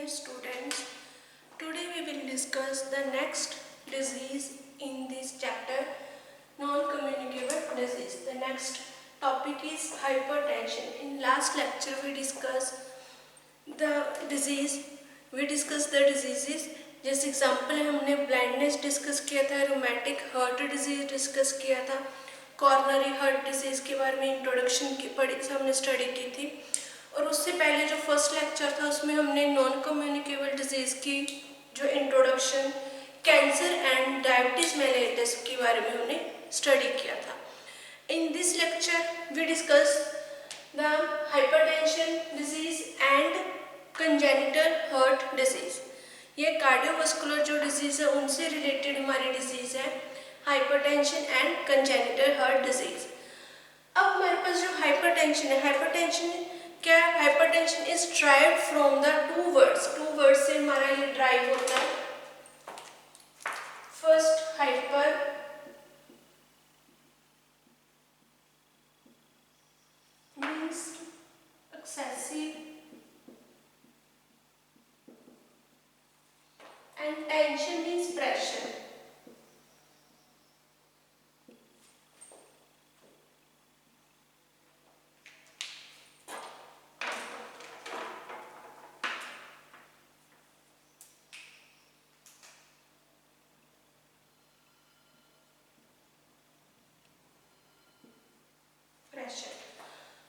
Dear students, today we will discuss the next disease in this chapter, non-communicable disease. The next topic is hypertension. In last lecture we discussed the disease. We discussed the diseases. जैसे example हमने blindness discuss किया था, rheumatic heart disease discuss किया था, coronary heart disease के बारे में introduction की पढ़ी हमने स्टडी की थी। और उससे पहले जो फर्स्ट लेक्चर था उसमें हमने नॉन कम्युनिकेबल डिजीज की जो introduction, cancer and diabetes mellitus के बारे में हमने स्टडी किया था। In this lecture we discuss the hypertension disease and congenital heart disease. ये कार्डियोवास्कुलर जो डिजीज है उनसे रिलेटेड हमारी डिजीज है, hypertension and congenital heart disease. अब हमारे पास जो हाइपरटेंशन है, हाइपरटेंशन क्या है? Hypertension is derived from the two words से हमारा ये ड्राइव होता है। First hyper means excessive and tension means pressure.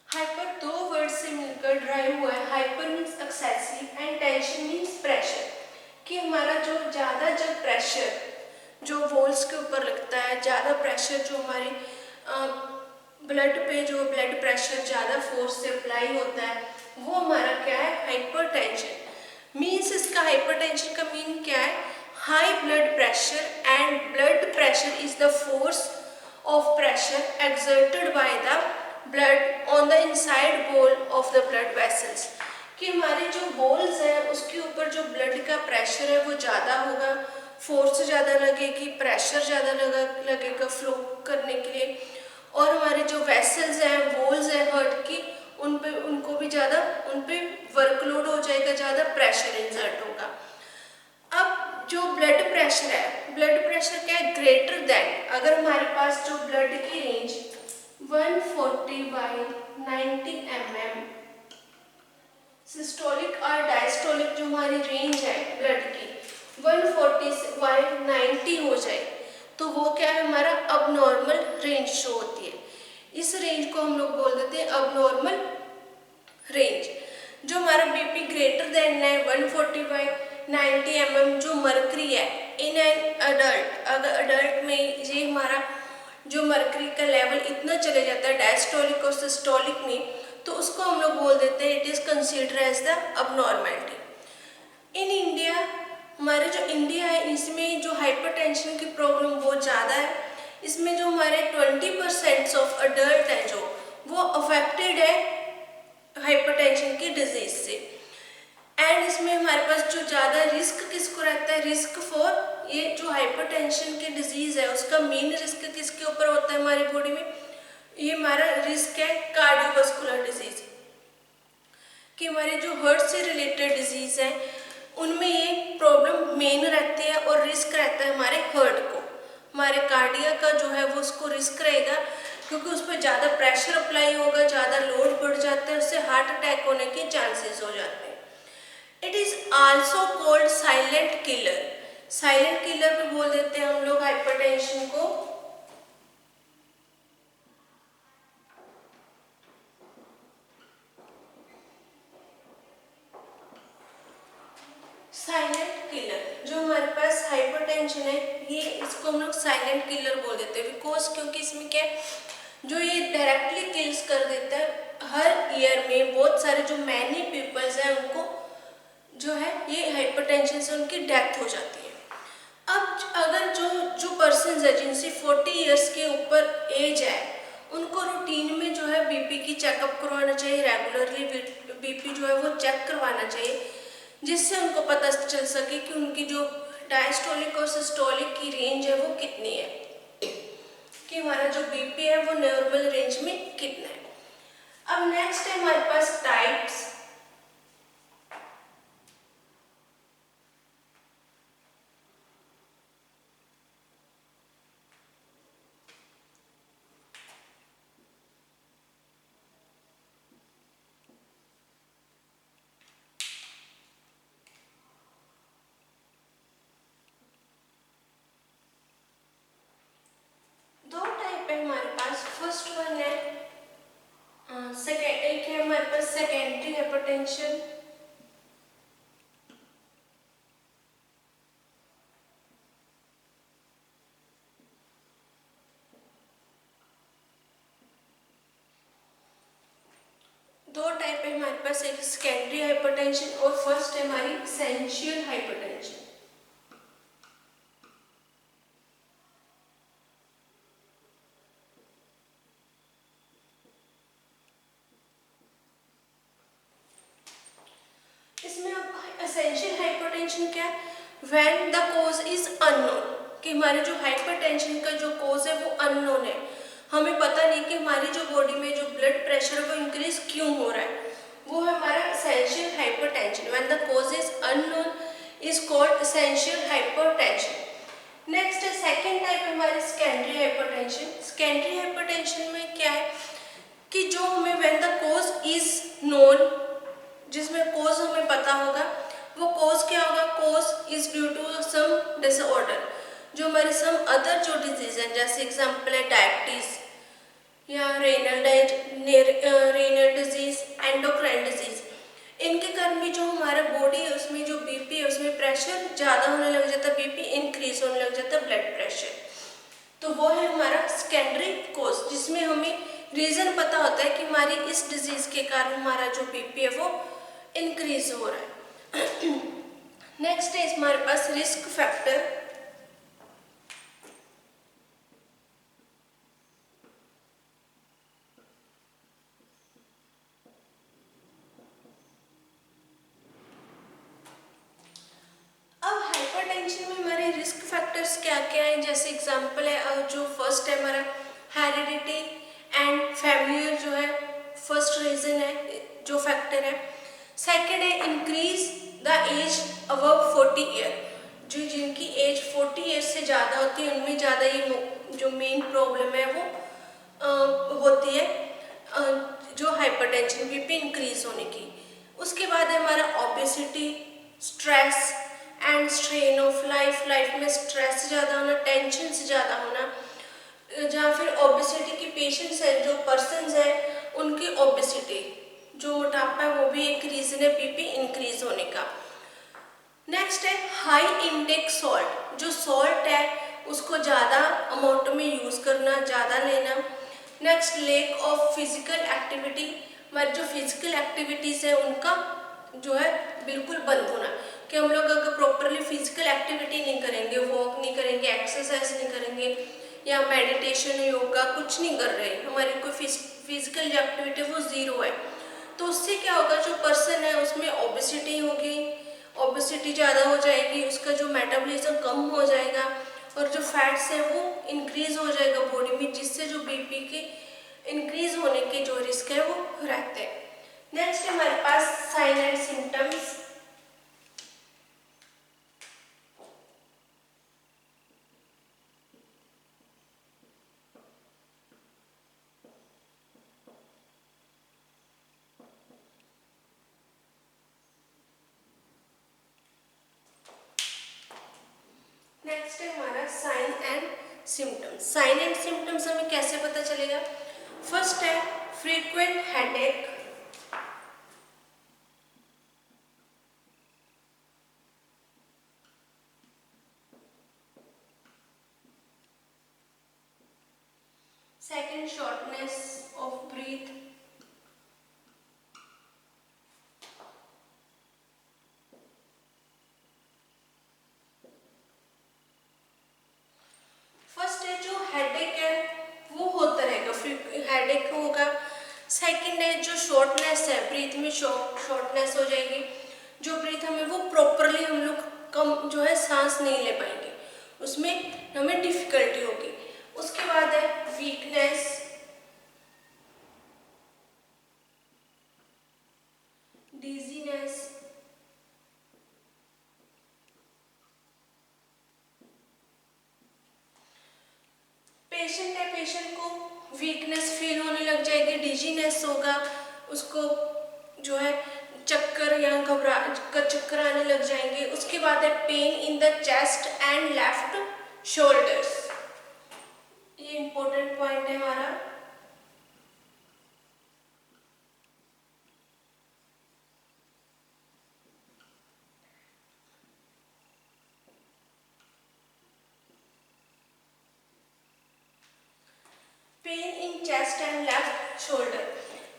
Hyper दो वर्ड से मिलकर ड्राइव हुआ है। Hyper means excessive and tension means pressure, कि हमारा जो ज़्यादा जब प्रेशर जो वॉल्स के ऊपर लगता है, ज़्यादा प्रेशर जो हमारी ब्लड पे जो ब्लड प्रेशर ज़्यादा फोर्स से अप्लाई होता है, वो हमारा क्या है? हाइपरटेंशन। मीन्स इसका हाइपरटेंशन का मीन क्या है? High blood pressure, and blood pressure is the force of pressure exerted by the blood on the inside wall of the blood vessels, कि हमारे जो वॉल्स हैं उसके ऊपर जो ब्लड का प्रेशर है वो ज़्यादा होगा, फोर्स ज़्यादा लगेगी, प्रेशर ज़्यादा लगेगा फ्लो करने के लिए, और हमारे जो वेसल्स हैं, वॉल्स हैं हार्ट की, उनको भी ज़्यादा उन पे वर्कलोड हो जाएगा, ज़्यादा प्रेशर इंसर्ट होगा। अब जो ब्लड प्रेशर है, ब्लड प्रेशर क्या है? ग्रेटर देन, अगर हमारे पास जो ब्लड की रेंज 140/90 mm सिस्टोलिक और डायस्टोलिक जो हमारी रेंज है ब्लड की 140/90 हो जाए तो वो क्या है? हमारा अबनॉर्मल रेंज शो होती है। इस रेंज को हम लोग बोल देते हैं अबनॉर्मल रेंज। जो हमारा बीपी ग्रेटर देन है 140/90 mm जो मर्करी है इन एन अडल्ट, अगर अडल्ट में ये हमारा जो मर्करी का लेवल इतना चले जाता है डायस्टोलिक और सिस्टोलिक में, तो उसको हम लोग बोल देते हैं it is considered as the abnormality. In India, हमारे जो इंडिया है इसमें जो हाइपरटेंशन की प्रॉब्लम बहुत ज़्यादा है। इसमें जो हमारे 20% ऑफ अडल्ट है जो वो अफेक्टेड है हाइपरटेंशन की डिजीज से। एंड इसमें हमारे पास जो ज़्यादा रिस्क किसको रहता है? रिस्क फॉर ये जो हाइपरटेंशन की डिजीज है उसका मेन रिस्क किसके ऊपर होता है हमारी बॉडी में? ये हमारा रिस्क है कार्डियोवास्कुलर डिजीज, कि हमारे जो हार्ट से रिलेटेड डिजीज है उनमें ये प्रॉब्लम मेन रहती है, और रिस्क रहता है हमारे हार्ट को, हमारे कार्डिया का जो है वो उसको रिस्क रहेगा, क्योंकि उस पर ज़्यादा प्रेशर अप्लाई होगा, ज़्यादा लोड बढ़ जाता है, उससे हार्ट अटैक होने के चांसेस हो जाते हैं। It is also called silent killer. Silent killer भी बोल देते हैं हम लोग हाइपरटेंशन को। साइलेंट किलर जो हमारे पास हाइपरटेंशन है, ये इसको हम लोग साइलेंट किलर बोल देते हैं, बिकॉज क्योंकि इसमें क्या है, जो ये डायरेक्टली किल्स कर देता है। हर ईयर में बहुत सारे जो मैनी पीपल्स हैं उनको जो है ये हाइपरटेंशन से उनकी डेथ हो जाती है। अब अगर जो पर्सन है जिनसे 40 इयर्स के ऊपर एज है, उनको रूटीन में जो है बीपी की चेकअप करवाना चाहिए, रेगुलरली बीपी जो है वो चेक करवाना चाहिए, जिससे उनको पता चल सके कि उनकी जो डायस्टोलिक और सिस्टोलिक की रेंज है वो कितनी है, कि हमारा जो बीपी है वो नॉर्मल रेंज में कितना है। अब नेक्स्ट है हमारे पास टाइप्स फर्स्ट वन है सेकेंड, एक है हमारे पास सेकेंडरी हाइपरटेंशन। दो टाइप है हमारे पास, एक सेकेंडरी हाइपरटेंशन और फर्स्ट है हमारी एसेंशियल हाइपरटेंशन। इसमें अब एसेंशियल हाइपरटेंशन क्या है, when the cause is unknown, कि हमारे जो हाइपरटेंशन का जो कोज है वो अननोन है, हमें पता नहीं कि हमारी जो बॉडी में जो ब्लड प्रेशर वो इंक्रीज क्यों हो रहा है, वो है हमारा essential hypertension. When the cause is unknown is called essential hypertension. Next है सेकेंड टाइप हमारी सेकेंडरी हाइपरटेंशन। सेकेंडरी हाइपरटेंशन में क्या है कि जो हमें when the cause is known, जिसमें कोज हमें पता होगा, वो कोज क्या होगा, cause is due to some disorder, जो हमारे सम अदर जो डिजीज है, जैसे एग्जांपल है डायबिटीज या रेनल डिजीज, एंडोक्राइन डिजीज, इनके कारण भी जो हमारा बॉडी है उसमें जो बीपी है उसमें प्रेशर ज़्यादा होने लग जाता है, बीपी इंक्रीज होने लग जाता है, ब्लड प्रेशर, तो वो है हमारा सेकेंडरी कोज, जिसमें हमें रीज़न पता होता है कि हमारी इस डिजीज़ के कारण हमारा जो बीपी है वो इंक्रीज हो रहा है। नेक्स्ट है हमारे पास रिस्क फैक्टर। अब हाइपरटेंशन में हमारे रिस्क फैक्टर्स क्या क्या हैं, जैसे एग्जांपल है जो फर्स्ट है हमारा हेरिडिटी एंड फैमिलियर, जो है फर्स्ट रीजन है जो फैक्टर है। सेकंड है increase the age above 40 year, जो जिनकी एज 40 ईयर से ज़्यादा होती है उनमें ज़्यादा ये जो मेन प्रॉब्लम है वो होती है, जो हाइपरटेंशन बीपी इंक्रीज होने की। उसके बाद है हमारा obesity, stress and strain of life, life में स्ट्रेस ज़्यादा होना, टेंशन से ज़्यादा होना, जहाँ फिर ओबेसिटी की पेशेंट्स है, जो पर्सनस है उनकी ओबेसिटी, जो मोटापा है वो भी एक रीज़न है बीपी इंक्रीज होने का। नेक्स्ट है हाई इनटेक सॉल्ट, जो सॉल्ट है उसको ज़्यादा अमाउंट में यूज़ करना, ज़्यादा लेना। Next lake of physical activity, हमारी जो फिजिकल एक्टिविटीज़ है उनका जो है बिल्कुल बंद होना, कि हम लोग अगर प्रॉपरली फिजिकल एक्टिविटी नहीं करेंगे, वॉक नहीं करेंगे, एक्सरसाइज नहीं करेंगे या मेडिटेशन योगा कुछ नहीं कर रहे, हमारी कोई फिजिकल जो एक्टिविटी वो ज़ीरो है, तो उससे क्या होगा, जो पर्सन है उसमें ओबेसिटी होगी, ओबेसिटी ज़्यादा हो जाएगी, उसका जो मेटाबॉलिज्म कम हो जाएगा और जो फैट्स है वो इंक्रीज हो जाएगा बॉडी में, जिससे जो बीपी के इंक्रीज होने के जो रिस्क है वो रहते हैं। नेक्स्ट हमारे पास साइन एंड सिम्टम्स। नेक्स्ट है हमारा sign and symptoms. Sign and symptoms हमें कैसे पता चलेगा, फर्स्ट है frequent headache, second shortness of breath, first है जो हेडेक है वो होता रहेगा, हेडेक होगा। सेकंड है जो शॉर्टनेस है, ब्रीथ में शॉर्टनेस हो जाएगी, जो ब्रीथ हमें वो प्रॉपरली हम लोग कम जो है सांस नहीं ले पाएंगे, उसमें हमें डिफिकल्टी होगी। उसके बाद है वीकनेस, डिजीनेस, पेशेंट है, पेशेंट को वीकनेस फील होने लग जाएगी, डिजीनेस होगा, उसको जो है चक्कर या चक्कर आने लग जाएंगे। उसके बाद है pain in the chest and left shoulders, ये इंपॉर्टेंट पॉइंट है हमारा। चेस्ट एंड लेफ्ट शोल्डर,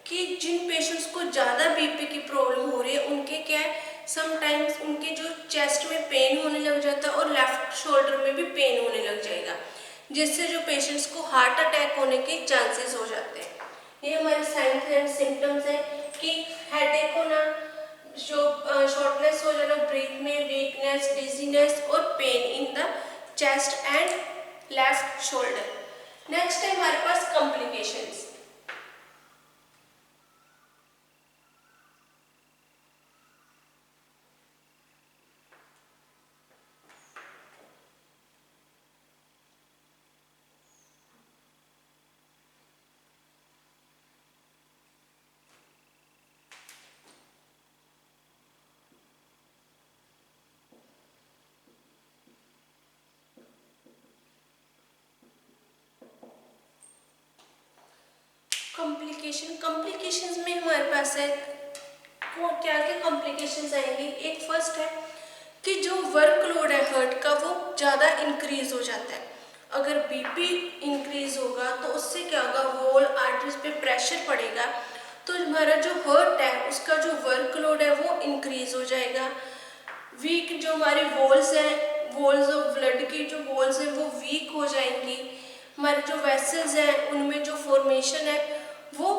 कि जिन पेशेंट्स को ज़्यादा बीपी की प्रॉब्लम हो रही है उनके क्या है, समटाइम्स उनके जो चेस्ट में पेन होने लग जाता है और लेफ्ट शोल्डर में भी पेन होने लग जाएगा, जिससे जो पेशेंट्स को हार्ट अटैक होने के चांसेस हो जाते हैं। ये हमारे साइंस एंड सिम्टम्स हैं कि हेडेक होना, जो शॉर्टनेस हो जाना, ब्रीथ में वीकनेस, डिजीनेस और pain in the chest and left shoulder. Next है हमारे पास कॉम्प्लिकेशंस। कॉम्प्लिकेशंस में हमारे पास है वो क्या क्या कॉम्प्लिकेशंस आएंगे। एक फर्स्ट है कि जो वर्कलोड है हार्ट का वो ज़्यादा इंक्रीज हो जाता है। अगर बीपी इंक्रीज होगा तो उससे क्या होगा, वॉल आर्टरीज पे प्रेशर पड़ेगा, तो हमारा जो हार्ट है उसका जो वर्कलोड है वो इंक्रीज हो जाएगा। वीक जो हमारी वॉल्स हैं, वॉल्स ऑफ ब्लड की जो वॉल्स हैं वो वीक हो जाएंगी। हमारे जो वेसल्स हैं उनमें जो फॉर्मेशन है वो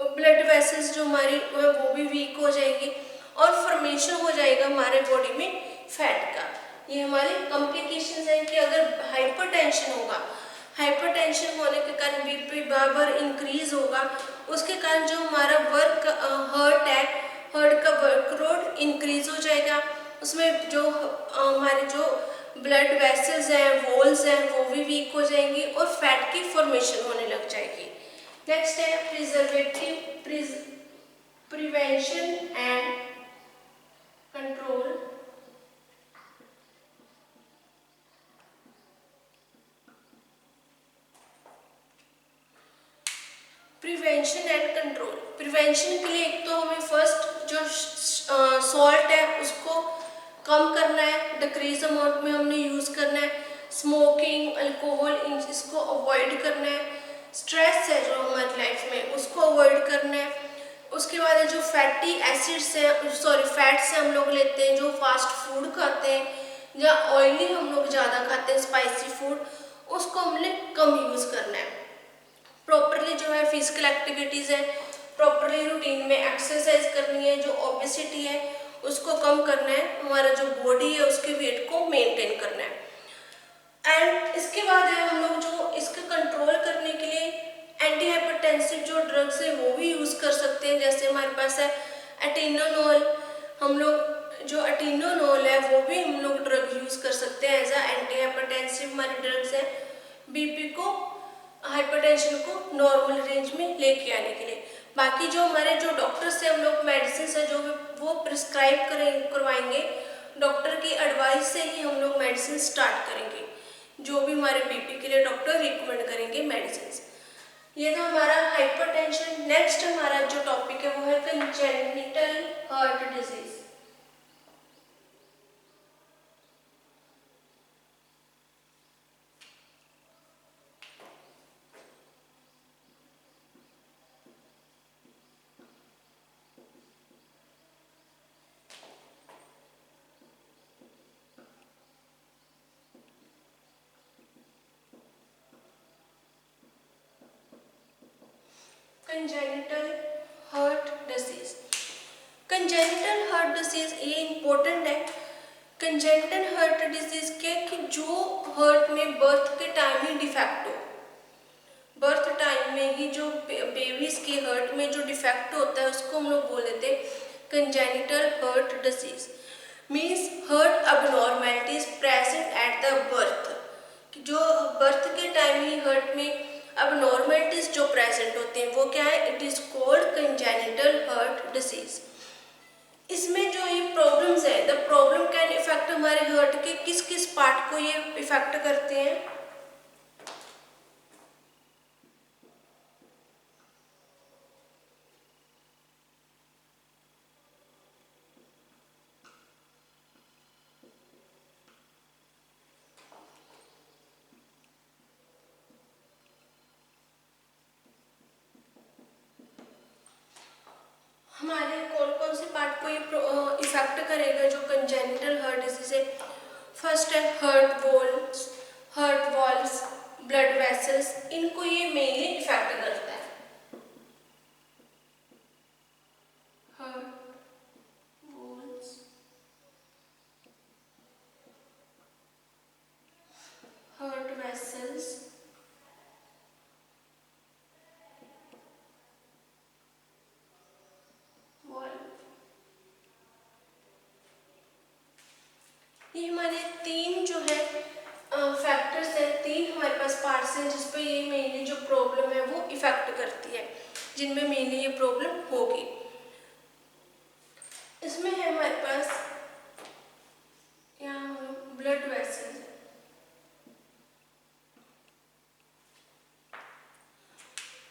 ब्लड वेसल्स जो हमारी वो भी वीक हो जाएगी और फॉर्मेशन हो जाएगा हमारे बॉडी में फैट का। ये हमारे कॉम्प्लिकेशंस हैं कि अगर हाइपरटेंशन होगा, हाइपरटेंशन होने के कारण बीपी बार बार इंक्रीज होगा, उसके कारण जो हमारा हार्ट है, हार्ट का वर्कलोड इंक्रीज हो जाएगा, उसमें जो हमारे जो ब्लड वेसल्स हैं, वॉल्स हैं वो भी वीक हो जाएंगी और फैट की फॉर्मेशन होने लग जाएगी। नेक्स्ट है prevention and control. Prevention and control, prevention के लिए एक तो हमें फर्स्ट जो सॉल्ट है उसको कम करना है, डिक्रीज अमाउंट में हमने यूज़ करना है। स्मोकिंग, अल्कोहल इसको अवॉइड करना है। स्ट्रेस है जो हमारी लाइफ में उसको अवॉइड करना है। उसके बाद जो फैटी एसिड्स है, सॉरी फैट्स हम लोग लेते हैं, जो फास्ट फूड खाते हैं या ऑयली हम लोग ज़्यादा खाते हैं, स्पाइसी फूड, उसको हमने कम यूज़ करना है। प्रॉपरली जो है फिजिकल एक्टिविटीज़ है, प्रॉपरली रूटीन में एक्सरसाइज करनी है, जो ओबेसिटी है उसको कम करना है, हमारा जो बॉडी है उसके वेट को मेंटेन करना है। एंड इसके बाद है हम लोग जो इसका कंट्रोल करने के लिए एंटी हाइपरटेंसिव जो ड्रग्स है वो भी यूज़ कर सकते हैं। जैसे हमारे पास है एटेनोनॉल, हम लोग जो एटेनोनॉल है वो भी हम लोग ड्रग यूज़ कर सकते हैं एज अ एंटी हाइपरटेंसिव। हमारे ड्रग्स है बीपी को, हाइपरटेंशन को नॉर्मल रेंज में लेके आने के लिए। बाकी जो हमारे जो डॉक्टर्स से हम लोग मेडिसिन है जो वो प्रिस्क्राइब करवाएंगे, डॉक्टर की एडवाइस से ही हम लोग मेडिसिन स्टार्ट करेंगे, जो भी हमारे बीपी के लिए डॉक्टर रिकमेंड करेंगे मेडिसिन। ये था हमारा हाइपरटेंशन। नेक्स्ट हमारा जो टॉपिक है वो है congenital heart disease. Congenital heart disease, congenital heart disease ये इम्पोर्टेंट है। कंजेनिटल हार्ट डिजीज के कि जो हार्ट में बर्थ के टाइम ही डिफेक्ट हो, बर्थ टाइम में ही जो बेबीज के हार्ट में जो डिफेक्ट होता है उसको हम लोग बोल देते हैं congenital heart disease. Means heart abnormalities present at the birth, जो बर्थ के टाइम ही हार्ट में अबनॉर्मेलिटीज जो प्रेजेंट होते हैं वो क्या है, it is called congenital heart disease. इसमें जो ये प्रॉब्लम्स है, द प्रॉब्लम कैन इफेक्ट हमारे हार्ट के किस किस पार्ट को ये इफेक्ट करते हैं। कौन से पार्ट को ये इफेक्ट करेगा जो कंजेनिटल हार्ट डिजीज है? फर्स्ट है हार्ट वॉल्स, ब्लड वेसल्स, इनको ये मेनली इफेक्ट करता है। हार्ट वॉल्स, हार्ट वेसल्स, ये हमारे तीन जो है फैक्टर्स है, तीन हमारे पास पार्ट्स हैं जिस पे ये मेनली जो प्रॉब्लम है वो इफेक्ट करती है, जिनमें मेनली ये प्रॉब्लम होगी। इसमें है हमारे पास यहाँ ब्लड वेसल्स है।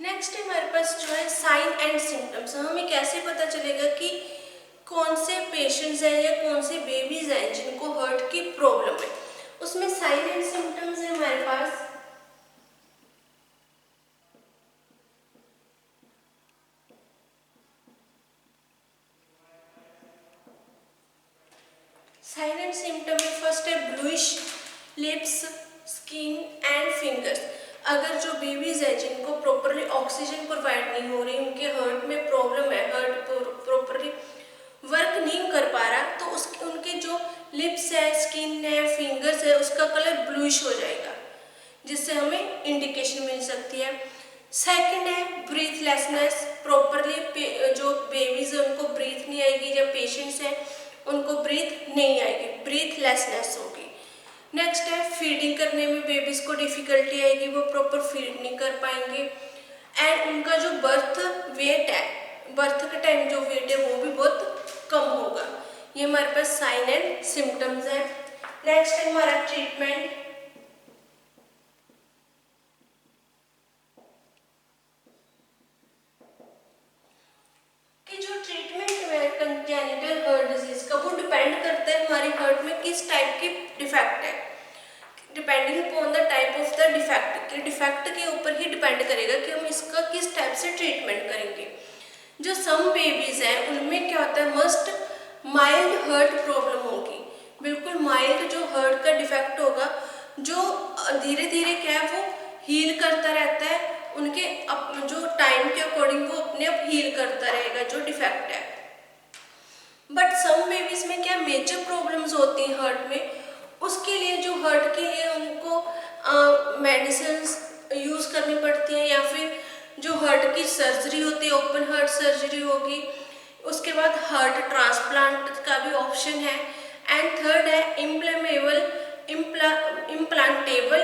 नेक्स्ट है हमारे पास जो है साइन एंड सिम्टम्स। हमें कैसे पता चलेगा कि कौन से पेशेंट्स हैं या कौन से बेबीज हैं जिनको हार्ट की प्रॉब्लम है? उसमें साइन एंड सिम्टम्स है हमारे पास साइन एंड सिम्टम में फर्स्ट है bluish lips, skin and fingers. अगर जो बेबीज है जिनको प्रॉपरली ऑक्सीजन प्रोवाइड नहीं हो रही, उनके हार्ट में प्रॉब्लम है, हार्ट प्रॉपरली वर्क नहीं कर पा रहा, तो उसके उनके जो लिप्स है, स्किन है, फिंगर्स है, उसका कलर ब्लूइश हो जाएगा, जिससे हमें इंडिकेशन मिल सकती है। सेकंड है ब्रीथलेसनेस, प्रॉपरली जो बेबीज है उनको ब्रीथ नहीं आएगी, जब पेशेंट्स हैं उनको ब्रीथ नहीं आएगी, ब्रीथलेसनेस होगी। नेक्स्ट है फीडिंग करने में बेबीज को डिफिकल्टी आएगी, वो प्रॉपर फीड नहीं कर पाएंगे। एंड उनका जो बर्थ वेट है, बर्थ के टाइम जो वेट है वो भी बहुत कम होगा। ये हमारे पास साइन एंड सिम्टम्स है। नेक्स्ट है हमारा ट्रीटमेंट। कि जो ट्रीटमेंट है कंजेनिटल हार्ट डिजीज का, वो डिपेंड करता है हमारी हार्ट में किस टाइप की डिफेक्ट है। Depending upon the type of the defect, के डिफेक्ट के ऊपर ही डिपेंड करेगा कि हम इसका किस टाइप से ट्रीटमेंट करेंगे। जो सम बेबीज हैं उनमें क्या होता है, मस्ट माइल्ड हार्ट प्रॉब्लम होगी, बिल्कुल माइल्ड जो हार्ट का डिफेक्ट होगा, जो धीरे धीरे क्या है वो हील करता रहता है, उनके जो टाइम के अकॉर्डिंग वो अपने आप हील करता रहेगा जो डिफेक्ट है। बट सम बेबीज में क्या मेजर प्रॉब्लम्स होती हैं हार्ट में, उसके लिए जो हार्ट के लिए उनको मेडिसिन यूज करनी पड़ती है, या फिर जो हार्ट की सर्जरी होती है, ओपन हार्ट सर्जरी होगी। उसके बाद हार्ट ट्रांसप्लांट का भी ऑप्शन है। एंड थर्ड है इम्प्लांटेबल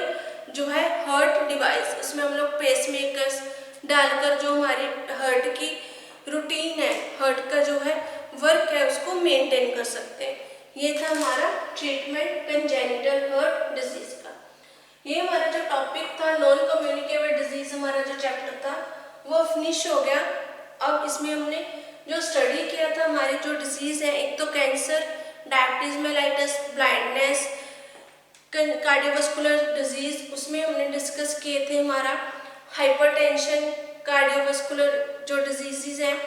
जो है हार्ट डिवाइस, उसमें हम लोग पेसमेकर्स डालकर जो हमारी हार्ट की रूटीन है, हार्ट का जो है वर्क है, उसको मेंटेन कर सकते हैं। ये था हमारा ट्रीटमेंट कंजेनिटल हार्ट डिजीज का। ये हमारा जो टॉपिक था नॉन कम्युनिकेबल डिजीज, हमारा जो चैप्टर था वो फिनिश हो गया। अब इसमें हमने जो स्टडी किया था, हमारी जो डिजीज है, एक तो cancer, diabetes mellitus, blindness, cardiovascular disease, उसमें हमने डिस्कस किए थे हमारा हाइपरटेंशन, कार्डियोवास्कुलर जो डिजीजेज हैं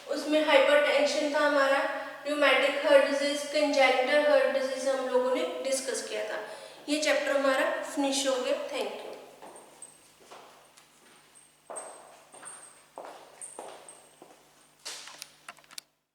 उसमें हाइपरटेंशन था हमारा, pneumatic heart disease, congenital heart disease हम लोगों ने डिस्कस किया था। ये चैप्टर हमारा फिनिश हो गया। Thank you.